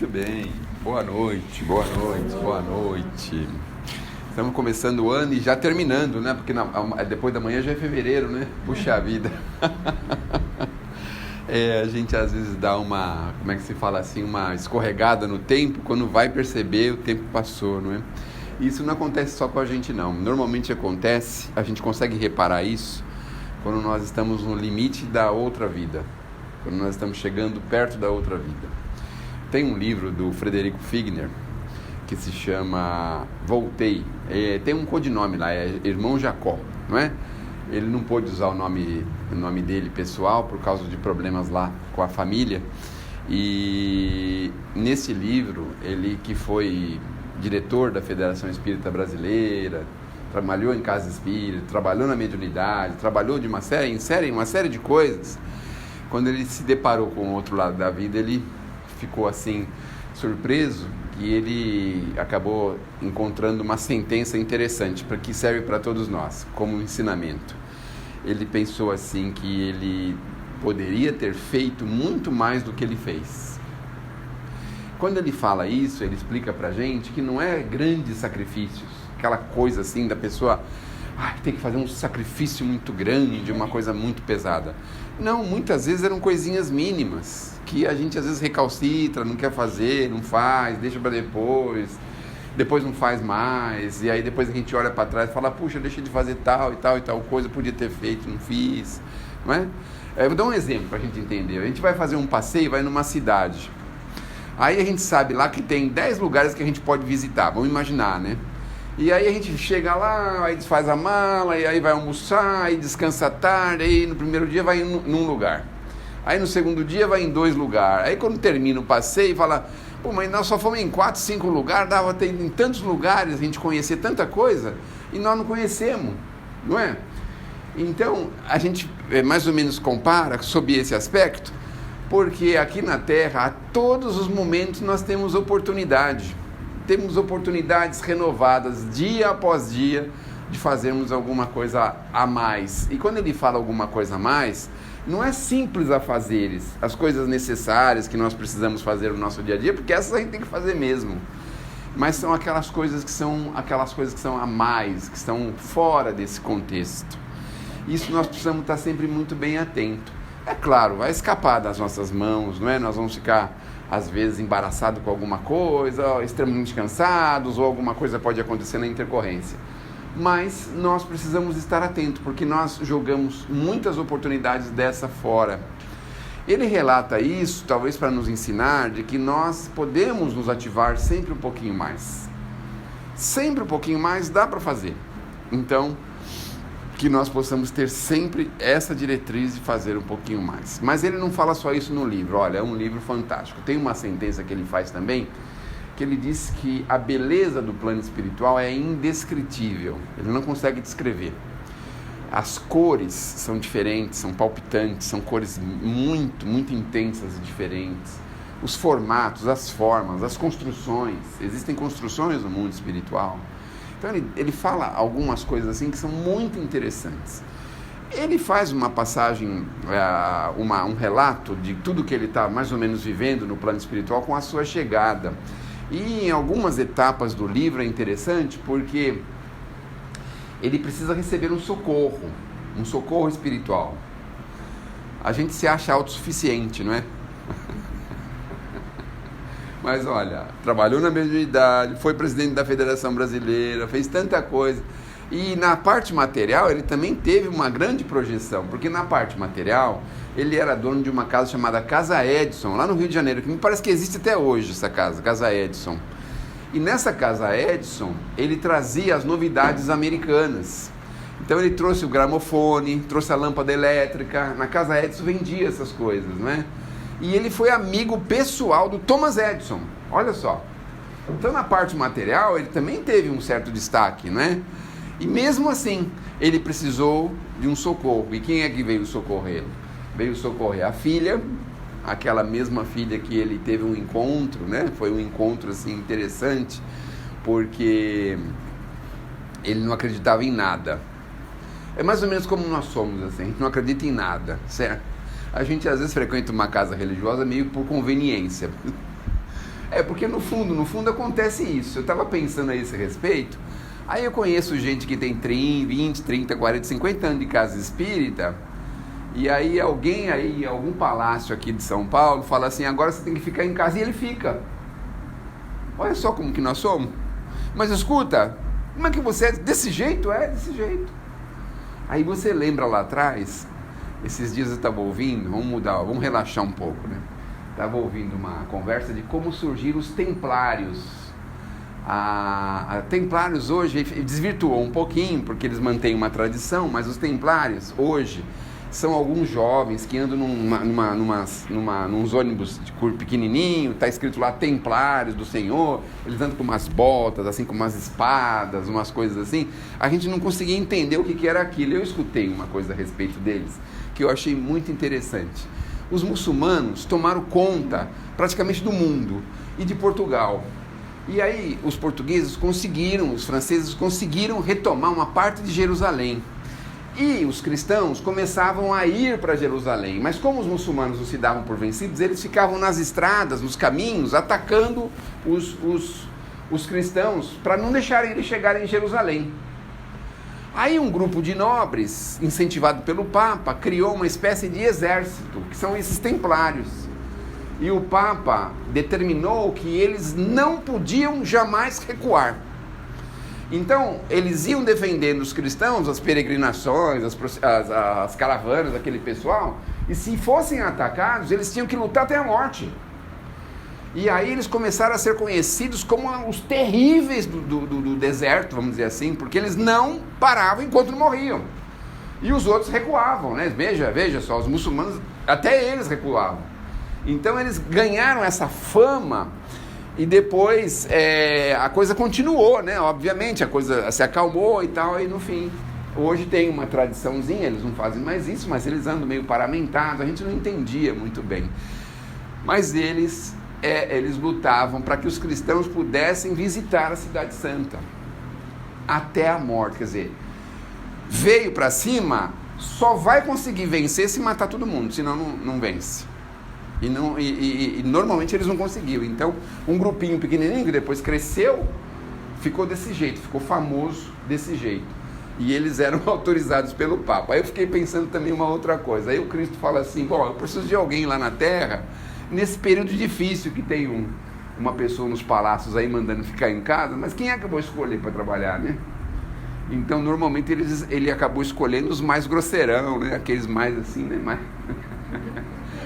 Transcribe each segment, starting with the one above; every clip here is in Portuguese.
Muito bem. Boa noite, boa noite, boa noite. Estamos começando o ano e já terminando, né? Porque depois da manhã já é fevereiro, né? Puxa vida. A gente às vezes dá uma, como é que se fala assim, uma escorregada no tempo, quando vai perceber o tempo passou, não é? Isso não acontece só com a gente, não. Normalmente acontece, a gente consegue reparar isso quando nós estamos no limite da outra vida, quando nós estamos chegando perto da outra vida. Tem um livro do Frederico Figner que se chama Voltei. Tem um codinome lá, é Irmão Jacó, não é? Ele não pôde usar o nome dele pessoal por causa de problemas lá com a família. E nesse livro, ele que foi diretor da Federação Espírita Brasileira, trabalhou em casa espírita, trabalhou na mediunidade, trabalhou de uma série de coisas. Quando ele se deparou com o outro lado da vida, ele ficou assim surpreso e ele acabou encontrando uma sentença interessante que serve para todos nós como um ensinamento. Ele pensou assim que ele poderia ter feito muito mais do que ele fez. Quando ele fala isso, ele explica pra gente que não é grandes sacrifícios, aquela coisa assim da pessoa tem que fazer um sacrifício muito grande, uma coisa muito pesada. Não, muitas vezes eram coisinhas mínimas, que a gente às vezes recalcitra, não quer fazer, não faz, deixa para depois não faz mais, e aí depois a gente olha para trás e fala, puxa, deixei de fazer tal e tal coisa, podia ter feito, não fiz, não é? Eu vou dar um exemplo para a gente entender. A gente vai fazer um passeio, vai numa cidade, aí a gente sabe lá que tem 10 lugares que a gente pode visitar, vamos imaginar, né? E aí a gente chega lá, aí desfaz a mala, e aí vai almoçar, aí descansa à tarde, aí no primeiro dia vai num lugar. Aí no segundo dia vai em 2 lugares. Aí quando termina o passeio, fala, pô, mas nós só fomos em 4, 5 lugares, dava ter em tantos lugares, a gente conhecer tanta coisa, e nós não conhecemos, não é? Então, a gente mais ou menos compara sob esse aspecto, porque aqui na Terra, a todos os momentos nós temos oportunidade. Temos oportunidades renovadas dia após dia de fazermos alguma coisa a mais. E quando ele fala alguma coisa a mais, não é simples a fazeres, as coisas necessárias que nós precisamos fazer no nosso dia a dia, porque essas a gente tem que fazer mesmo. Mas são aquelas coisas que são a mais, que estão fora desse contexto. Isso nós precisamos estar sempre muito bem atento. É claro, vai escapar das nossas mãos, não é? Nós vamos ficar às vezes embaraçados com alguma coisa, extremamente cansados, ou alguma coisa pode acontecer na intercorrência. Mas nós precisamos estar atentos, porque nós jogamos muitas oportunidades dessa fora. Ele relata isso, talvez para nos ensinar, de que nós podemos nos ativar sempre um pouquinho mais. Sempre um pouquinho mais dá para fazer. Então, que nós possamos ter sempre essa diretriz de fazer um pouquinho mais. Mas ele não fala só isso no livro. Olha, é um livro fantástico. Tem uma sentença que ele faz também, que ele diz que a beleza do plano espiritual é indescritível. Ele não consegue descrever. As cores são diferentes, são palpitantes, são cores muito, muito intensas e diferentes. Os formatos, as formas, as construções. Existem construções no mundo espiritual. Então ele fala algumas coisas assim que são muito interessantes. Ele faz uma passagem, um relato de tudo que ele está mais ou menos vivendo no plano espiritual com a sua chegada. E em algumas etapas do livro é interessante porque ele precisa receber um socorro espiritual. A gente se acha autossuficiente, não é? Mas olha, trabalhou na mediunidade, foi presidente da Federação Brasileira, fez tanta coisa. E na parte material ele também teve uma grande projeção, porque na parte material ele era dono de uma casa chamada Casa Edison, lá no Rio de Janeiro, que me parece que existe até hoje essa casa, Casa Edison. E nessa Casa Edison ele trazia as novidades americanas. Então ele trouxe o gramofone, trouxe a lâmpada elétrica, na Casa Edison vendia essas coisas, né? E ele foi amigo pessoal do Thomas Edison, olha só. Então na parte material ele também teve um certo destaque, né? E mesmo assim, ele precisou de um socorro. E quem é que veio socorrer? Veio socorrer a filha, aquela mesma filha que ele teve um encontro, né? Foi um encontro assim interessante, porque ele não acreditava em nada. É mais ou menos como nós somos, assim, a gente não acredita em nada, certo? A gente às vezes frequenta uma casa religiosa meio por conveniência. Porque no fundo acontece isso. Eu estava pensando a esse respeito. Aí eu conheço gente que tem 20, 30, 40, 50 anos de casa espírita. E aí algum palácio aqui de São Paulo fala assim: agora você tem que ficar em casa, e ele fica. Olha só como que nós somos. Mas escuta, como é que você é desse jeito? É desse jeito. Aí você lembra lá atrás, esses dias eu estava ouvindo, vamos relaxar um pouco, né? Estava ouvindo uma conversa de como surgiram os templários. Templários hoje desvirtuou um pouquinho, porque eles mantêm uma tradição, mas os templários hoje são alguns jovens que andam nos ônibus de cor pequenininho, está escrito lá Templários do Senhor, eles andam com umas botas, assim, com umas espadas, umas coisas assim. A gente não conseguia entender o que era aquilo. Eu escutei uma coisa a respeito deles, que eu achei muito interessante. Os muçulmanos tomaram conta praticamente do mundo e de Portugal. E aí os portugueses os franceses conseguiram retomar uma parte de Jerusalém. E os cristãos começavam a ir para Jerusalém, mas como os muçulmanos não se davam por vencidos, eles ficavam nas estradas, nos caminhos, atacando os cristãos para não deixarem eles chegarem em Jerusalém. Aí um grupo de nobres, incentivado pelo Papa, criou uma espécie de exército, que são esses templários. E o Papa determinou que eles não podiam jamais recuar. Então, eles iam defendendo os cristãos, as peregrinações, as caravanas daquele pessoal, e se fossem atacados, eles tinham que lutar até a morte. E aí eles começaram a ser conhecidos como os terríveis do deserto, vamos dizer assim, porque eles não paravam enquanto não morriam. E os outros recuavam, né? Veja só, os muçulmanos, até eles recuavam. Então eles ganharam essa fama. E depois a coisa continuou, né? Obviamente, a coisa se acalmou e tal, e no fim, hoje tem uma tradiçãozinha, eles não fazem mais isso, mas eles andam meio paramentados, a gente não entendia muito bem. Mas eles lutavam para que os cristãos pudessem visitar a Cidade Santa, até a morte, quer dizer, veio para cima, só vai conseguir vencer se matar todo mundo, senão não vence. E normalmente eles não conseguiam. Então um grupinho pequenininho que depois cresceu, ficou desse jeito, ficou famoso desse jeito, e eles eram autorizados pelo Papa. Aí eu fiquei pensando também uma outra coisa. Aí o Cristo fala assim: bom, eu preciso de alguém lá na terra, nesse período difícil que tem uma pessoa nos palácios aí mandando ficar em casa, mas quem é que eu vou escolher para trabalhar, né? Então normalmente ele acabou escolhendo os mais grosseirão, né? Aqueles mais assim, né?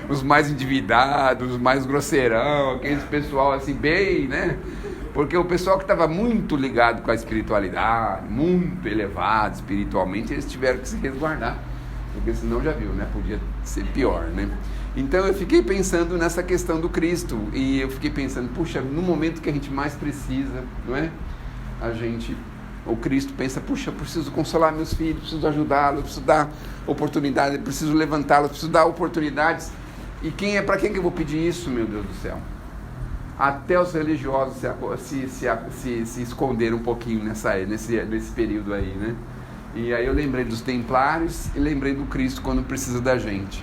Os mais endividados, os mais grosseirão, aqueles pessoal assim bem, né? Porque o pessoal que estava muito ligado com a espiritualidade, muito elevado espiritualmente, eles tiveram que se resguardar, porque senão já viu, né? Podia ser pior, né? Então eu fiquei pensando nessa questão do Cristo, e eu fiquei pensando, puxa, no momento que a gente mais precisa, não é? O Cristo pensa, puxa, eu preciso consolar meus filhos, preciso ajudá-los, preciso dar oportunidade, preciso levantá-los, preciso dar oportunidades. E para quem que eu vou pedir isso, meu Deus do céu? Até os religiosos se esconderam um pouquinho nesse período aí, né? E aí eu lembrei dos templários e lembrei do Cristo quando precisa da gente.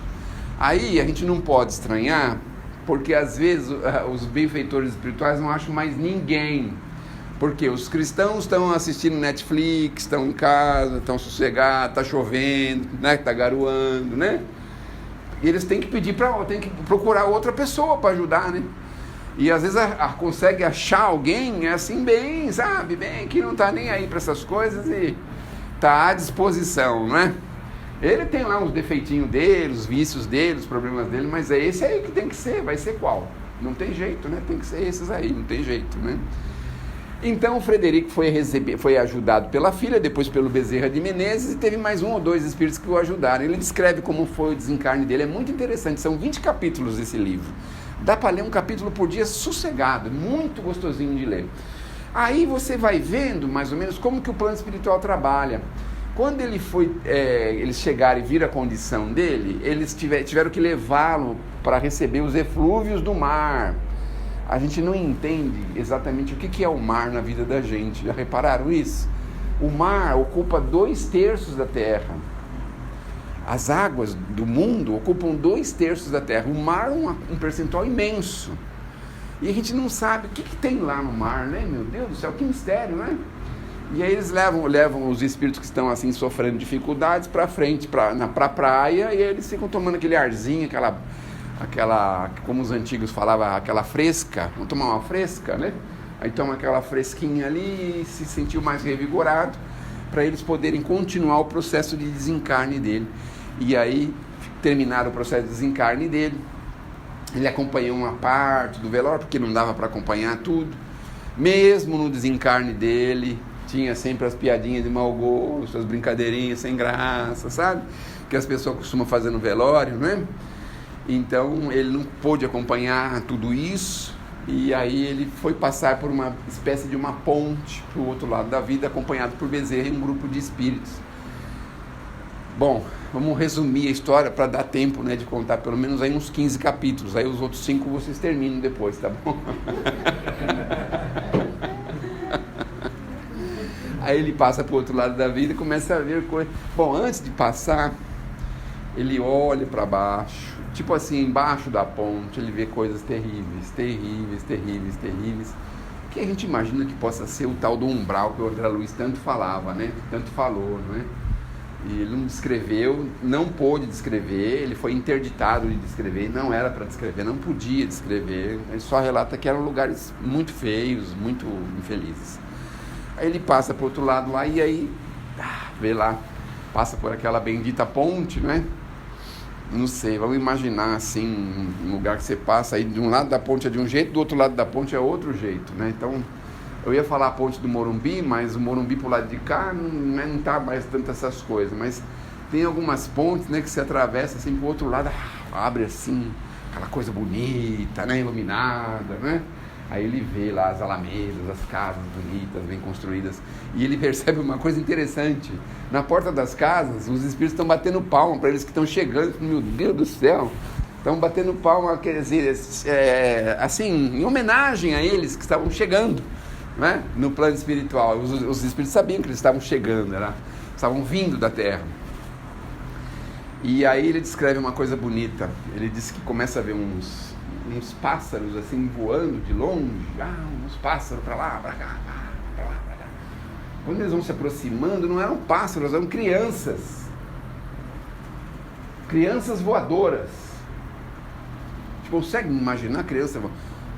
Aí a gente não pode estranhar, porque às vezes os benfeitores espirituais não acham mais ninguém. Porque os cristãos estão assistindo Netflix, estão em casa, estão sossegados, está chovendo, né? Está garoando, né? E eles têm que tem que procurar outra pessoa para ajudar, né? E às vezes consegue achar alguém assim bem, sabe? Bem, que não está nem aí para essas coisas e está à disposição, né? Ele tem lá uns defeitinhos dele, os vícios dele, os problemas dele, mas é esse aí que tem que ser, vai ser qual? Não tem jeito, né? Tem que ser esses aí, não tem jeito, né? Então o Frederico foi ajudado pela filha, depois pelo Bezerra de Menezes, e teve mais 1 ou 2 espíritos que o ajudaram. Ele descreve como foi o desencarne dele, é muito interessante, são 20 capítulos esse livro. Dá para ler um capítulo por dia sossegado, muito gostosinho de ler. Aí você vai vendo mais ou menos como que o plano espiritual trabalha. Quando eles chegaram e viram a condição dele, eles tiveram que levá-lo para receber os eflúvios do mar. A gente não entende exatamente o que é o mar na vida da gente. Já repararam isso? O mar ocupa 2/3 da terra. As águas do mundo ocupam 2/3 da terra. O mar é um percentual imenso. E a gente não sabe o que tem lá no mar, né? Meu Deus do céu, que mistério, né? E aí eles levam os espíritos que estão assim sofrendo dificuldades para frente, pra praia, e aí eles ficam tomando aquele arzinho, aquela, como os antigos falavam, aquela fresca, vamos tomar uma fresca, né? Aí toma aquela fresquinha ali e se sentiu mais revigorado, para eles poderem continuar o processo de desencarne dele. E aí terminaram o processo de desencarne dele. Ele acompanhou uma parte do velório, porque não dava para acompanhar tudo. Mesmo no desencarne dele, tinha sempre as piadinhas de mau gosto, as brincadeirinhas sem graça, sabe? Que as pessoas costumam fazer no velório, né? Então, ele não pôde acompanhar tudo isso, e aí ele foi passar por uma espécie de uma ponte para o outro lado da vida, acompanhado por Bezerra e um grupo de espíritos. Bom, vamos resumir a história para dar tempo, né, de contar pelo menos aí uns 15 capítulos. Aí os outros 5 vocês terminam depois, tá bom? Aí ele passa para o outro lado da vida e começa a ver coisas. Bom, antes de passar, ele olha para baixo, tipo assim, embaixo da ponte, ele vê coisas terríveis, terríveis, terríveis, terríveis, que a gente imagina que possa ser o tal do umbral que o André Luiz tanto falava, né? Tanto falou, não é? E ele não descreveu, não pôde descrever, ele foi interditado de descrever, não era para descrever, não podia descrever, ele só relata que eram lugares muito feios, muito infelizes. Aí ele passa para o outro lado lá e aí, vê lá, passa por aquela bendita ponte, né? Não sei, vamos imaginar assim, um lugar que você passa aí, de um lado da ponte é de um jeito, do outro lado da ponte é outro jeito, né? Então, eu ia falar a ponte do Morumbi, mas o Morumbi pro lado de cá não tá mais tanto essas coisas, mas tem algumas pontes, né, que você atravessa assim pro outro lado, abre assim, aquela coisa bonita, né, iluminada, né? Aí ele vê lá as alamedas, as casas bonitas, bem construídas, e ele percebe uma coisa interessante. Na porta das casas, os espíritos estão batendo palma para eles que estão chegando. Meu Deus do céu! Estão batendo palma, quer dizer, assim, em homenagem a eles que estavam chegando, né, no plano espiritual. Os espíritos sabiam que eles estavam chegando, estavam vindo da Terra. E aí ele descreve uma coisa bonita. Ele diz que começa a ver uns pássaros assim voando de longe, uns pássaros para lá, para cá, para lá, para cá. Quando eles vão se aproximando, não eram pássaros, eram crianças voadoras. Você consegue imaginar criança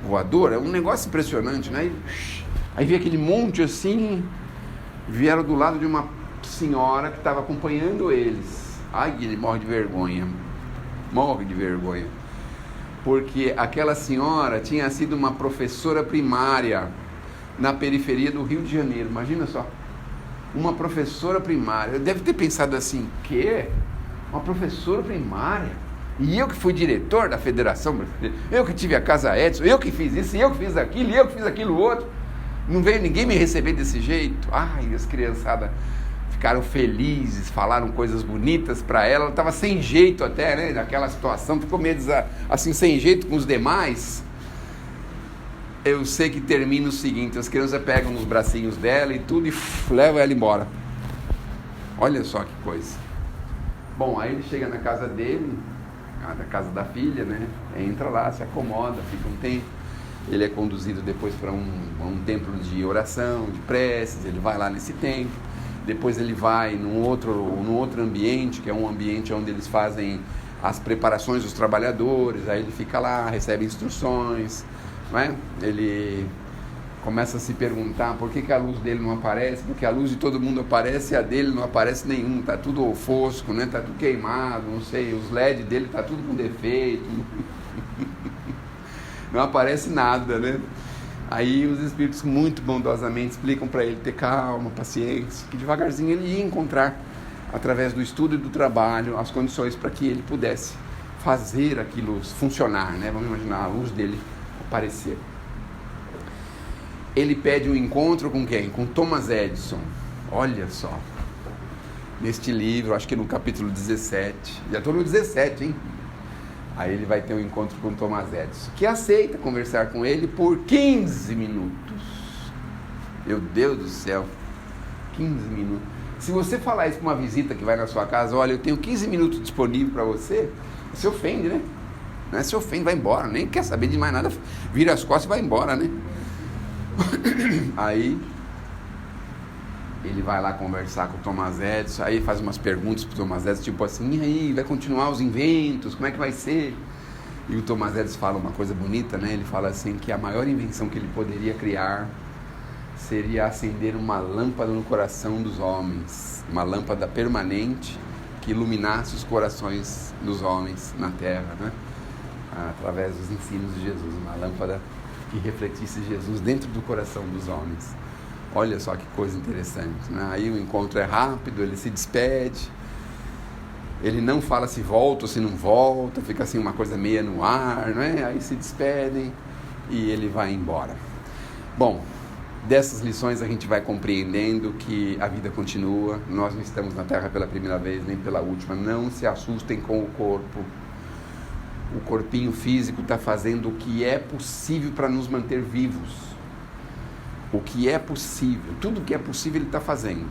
voadora? É um negócio impressionante, né? Aí vê aquele monte assim, vieram do lado de uma senhora que estava acompanhando eles. Ai, ele morre de vergonha, porque aquela senhora tinha sido uma professora primária na periferia do Rio de Janeiro. Imagina só, uma professora primária. Deve ter pensado assim, quê? Uma professora primária? E eu que fui diretor da Federação Brasileira, eu que tive a Casa Edson, eu que fiz isso, eu que fiz aquilo, e eu que fiz aquilo outro. Não veio ninguém me receber desse jeito. Ai, as criançadas ficaram felizes, falaram coisas bonitas para ela. Ela estava sem jeito até, né, naquela situação, ficou meio assim, sem jeito com os demais. Eu sei que termina o seguinte: as crianças pegam nos bracinhos dela e tudo e levam ela embora. Olha só que coisa. Bom, aí ele chega na casa dele, na casa da filha, né, entra lá, se acomoda, fica um tempo. Ele é conduzido depois para um templo de oração, de preces. Ele vai lá nesse templo. Depois ele vai num outro ambiente, que é um ambiente onde eles fazem as preparações dos trabalhadores. Aí ele fica lá, recebe instruções, não é? Ele começa a se perguntar por que a luz dele não aparece, porque a luz de todo mundo aparece e a dele não aparece nenhum, está tudo fosco, né? Está tudo queimado, não sei, os LED dele está tudo com defeito, não aparece nada, né? Aí os espíritos muito bondosamente explicam para ele ter calma, paciência, que devagarzinho ele ia encontrar, através do estudo e do trabalho, as condições para que ele pudesse fazer aquilo funcionar, né? Vamos imaginar a luz dele aparecer. Ele pede um encontro com quem? Com Thomas Edison. Olha só, neste livro, acho que no capítulo 17, já estou no 17, hein? Aí ele vai ter um encontro com Thomas Edison, que aceita conversar com ele por 15 minutos. Meu Deus do céu, 15 minutos. Se você falar isso para uma visita que vai na sua casa, olha, eu tenho 15 minutos disponível para você, você ofende, né? né? Se ofende, vai embora, nem quer saber de mais nada, vira as costas e vai embora, né? Aí ele vai lá conversar com o Thomas Edison, aí faz umas perguntas pro Thomas Edison, tipo assim, e aí, vai continuar os inventos, como é que vai ser? E o Thomas Edison fala uma coisa bonita, né? Ele fala assim, que a maior invenção que ele poderia criar seria acender uma lâmpada no coração dos homens, uma lâmpada permanente que iluminasse os corações dos homens na Terra, né? Através dos ensinos de Jesus, uma lâmpada que refletisse Jesus dentro do coração dos homens. Olha só que coisa interessante, né? Aí o encontro é rápido, ele se despede, ele não fala se volta ou se não volta, fica assim uma coisa meia no ar, né? Aí se despedem e ele vai embora. Bom, dessas lições a gente vai compreendendo que a vida continua, nós não estamos na Terra pela primeira vez, nem pela última, não se assustem com o corpo. O corpinho físico está fazendo o que é possível para nos manter vivos. O que é possível, tudo que é possível ele está fazendo.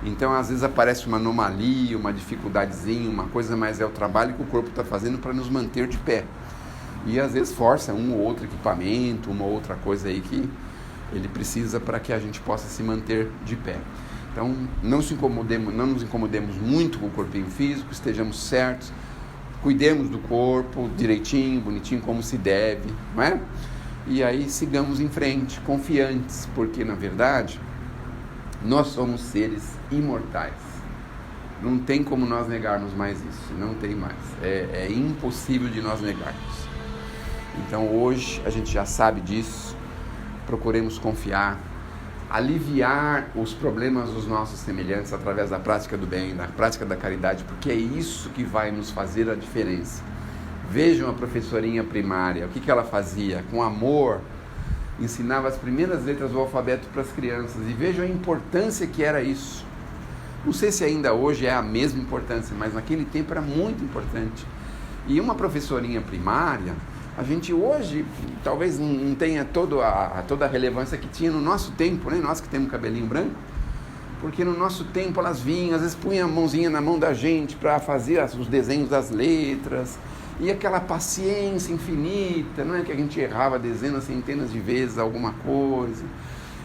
Então às vezes aparece uma anomalia, uma dificuldadezinha, uma coisa, mas é o trabalho que o corpo está fazendo para nos manter de pé. E às vezes força um ou outro equipamento, uma ou outra coisa aí que ele precisa para que a gente possa se manter de pé. Então não nos incomodemos muito com o corpinho físico, estejamos certos, cuidemos do corpo direitinho, bonitinho, como se deve, não é? E aí sigamos em frente, confiantes, porque na verdade nós somos seres imortais. Não tem como nós negarmos mais isso, não tem mais. É impossível de nós negarmos. Então hoje a gente já sabe disso, procuremos confiar, aliviar os problemas dos nossos semelhantes através da prática do bem, da prática da caridade, porque é isso que vai nos fazer a diferença. Vejam a professorinha primária, o que ela fazia? Com amor, ensinava as primeiras letras do alfabeto para as crianças, e vejam a importância que era isso. Não sei se ainda hoje é a mesma importância, mas naquele tempo era muito importante. E uma professorinha primária, a gente hoje talvez não tenha toda a relevância que tinha no nosso tempo, né? Nós que temos cabelinho branco, porque no nosso tempo elas vinham, às vezes punham a mãozinha na mão da gente para fazer os desenhos das letras, e aquela paciência infinita, não é que a gente errava dezenas, centenas de vezes alguma coisa.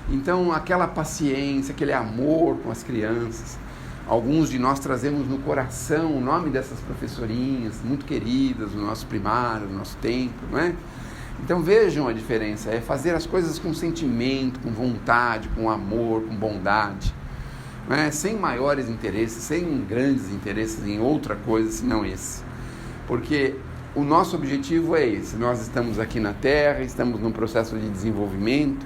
Então aquela paciência, aquele amor com as crianças. Alguns de nós trazemos no coração o nome dessas professorinhas, muito queridas, do nosso primário, do nosso tempo, não é? Então vejam a diferença, é fazer as coisas com sentimento, com vontade, com amor, com bondade, não é? Sem maiores interesses, sem grandes interesses em outra coisa senão esse. Porque o nosso objetivo é esse, nós estamos aqui na Terra, estamos num processo de desenvolvimento,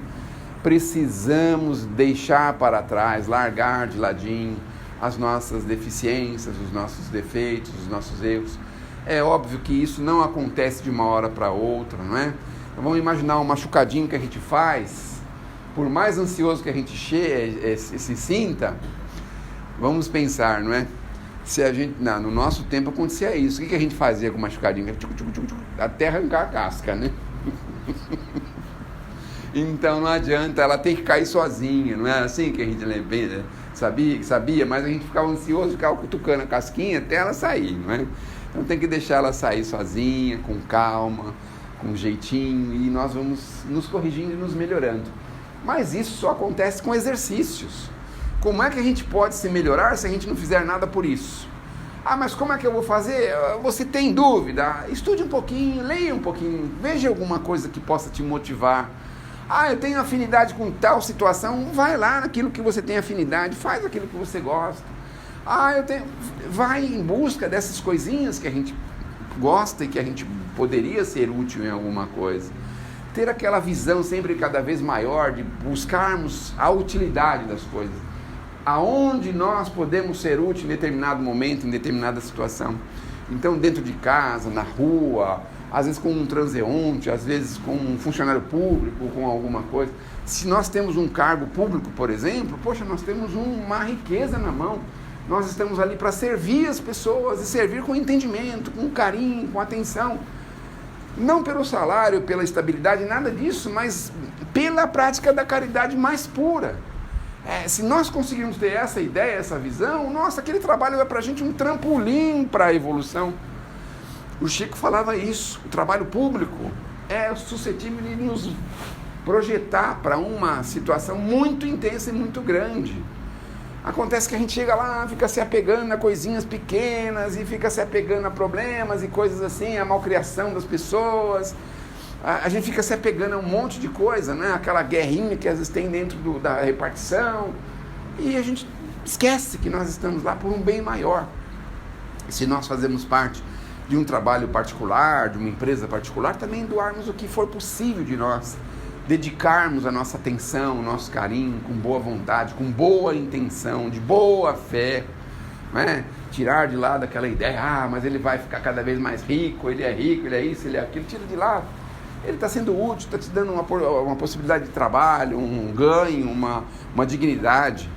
precisamos deixar para trás, largar de ladinho as nossas deficiências, os nossos defeitos, os nossos erros. É óbvio que isso não acontece de uma hora para outra, não é? Então vamos imaginar um machucadinho que a gente faz, por mais ansioso que a gente se sinta, vamos pensar, não é? Se a gente, no nosso tempo acontecia isso, o que a gente fazia com o machucadinho? Até arrancar a casca, né? Então não adianta, ela tem que cair sozinha, não é assim que a gente lembra, sabia, mas a gente ficava ansioso, ficava cutucando a casquinha até ela sair, não é? Então tem que deixar ela sair sozinha, com calma, com jeitinho, e nós vamos nos corrigindo e nos melhorando. Mas isso só acontece com exercícios. Como é que a gente pode se melhorar se a gente não fizer nada por isso? Ah, mas como é que eu vou fazer? Você tem dúvida? Estude um pouquinho, leia um pouquinho, veja alguma coisa que possa te motivar. Ah, eu tenho afinidade com tal situação, vai lá naquilo que você tem afinidade, faz aquilo que você gosta. Ah, vai em busca dessas coisinhas que a gente gosta e que a gente poderia ser útil em alguma coisa. Ter aquela visão sempre cada vez maior de buscarmos a utilidade das coisas. Aonde nós podemos ser úteis em determinado momento, em determinada situação. Então, dentro de casa, na rua, às vezes com um transeunte, às vezes com um funcionário público, com alguma coisa. Se nós temos um cargo público, por exemplo, poxa, nós temos uma riqueza na mão. Nós estamos ali para servir as pessoas e servir com entendimento, com carinho, com atenção. Não pelo salário, pela estabilidade, nada disso, mas pela prática da caridade mais pura. Se nós conseguirmos ter essa ideia, essa visão, nossa, aquele trabalho é para a gente um trampolim para a evolução. O Chico falava isso, o trabalho público é suscetível de nos projetar para uma situação muito intensa e muito grande. Acontece que a gente chega lá, fica se apegando a coisinhas pequenas e fica se apegando a problemas e coisas assim, a malcriação das pessoas. A gente fica se apegando a um monte de coisa, né? Aquela guerrinha que às vezes tem dentro da repartição, e a gente esquece que nós estamos lá por um bem maior. Se nós fazemos parte de um trabalho particular, de uma empresa particular, também doarmos o que for possível de nós, dedicarmos a nossa atenção, o nosso carinho, com boa vontade, com boa intenção, de boa fé, né? Tirar de lado aquela ideia, mas ele vai ficar cada vez mais rico, ele é isso, ele é aquilo, tira de lado. Ele está sendo útil, está te dando uma possibilidade de trabalho, um ganho, uma dignidade.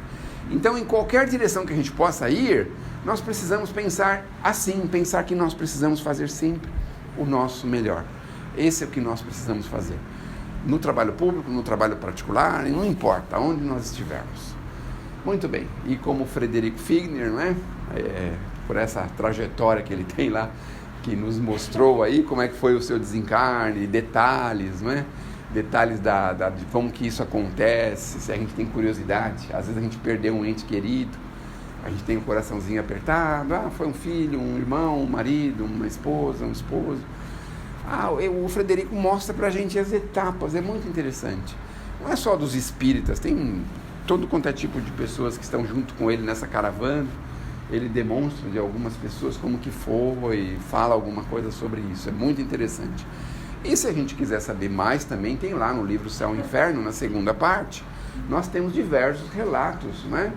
Então, em qualquer direção que a gente possa ir, nós precisamos pensar assim, pensar que nós precisamos fazer sempre o nosso melhor. Esse é o que nós precisamos fazer. No trabalho público, no trabalho particular, não importa onde nós estivermos. Muito bem, e como Frederico Figner, não é? Por essa trajetória que ele tem lá, que nos mostrou aí como é que foi o seu desencarne, detalhes, não é? Detalhes de como que isso acontece, se a gente tem curiosidade. Às vezes a gente perdeu um ente querido, a gente tem o coraçãozinho apertado, foi um filho, um irmão, um marido, uma esposa, um esposo. O Frederico mostra pra gente as etapas, é muito interessante. Não é só dos espíritas, tem todo quanto é tipo de pessoas que estão junto com ele nessa caravana. Ele demonstra de algumas pessoas como que foi, fala alguma coisa sobre isso, é muito interessante. E se a gente quiser saber mais também, tem lá no livro Céu e Inferno, na segunda parte, nós temos diversos relatos, né,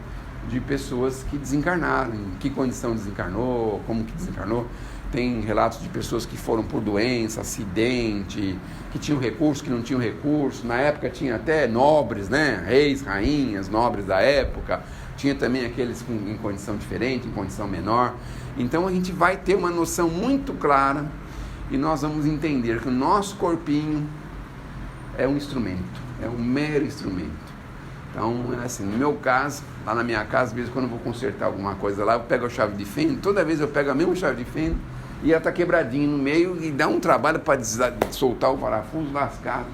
de pessoas que desencarnaram, em que condição desencarnou, como que desencarnou. Tem relatos de pessoas que foram por doença, acidente, que tinham recurso, que não tinham recurso. Na época tinha até nobres, né, reis, rainhas, nobres da época. Tinha também aqueles em condição diferente, em condição menor. Então a gente vai ter uma noção muito clara e nós vamos entender que o nosso corpinho é um instrumento, é um mero instrumento. Então, assim, no meu caso, lá na minha casa, às vezes quando eu vou consertar alguma coisa lá, eu pego a chave de fenda, toda vez eu pego a mesma chave de fenda e ela está quebradinha no meio e dá um trabalho para soltar o parafuso lascado.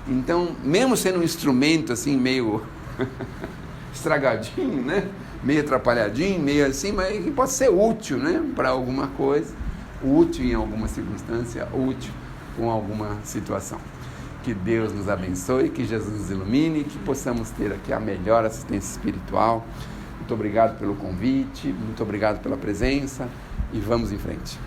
Então, mesmo sendo um instrumento assim, meio estragadinho, né? Meio atrapalhadinho, meio assim, mas que pode ser útil, né? Para alguma coisa, útil em alguma circunstância, útil com alguma situação. Que Deus nos abençoe, que Jesus nos ilumine, que possamos ter aqui a melhor assistência espiritual. Muito obrigado pelo convite, muito obrigado pela presença e vamos em frente.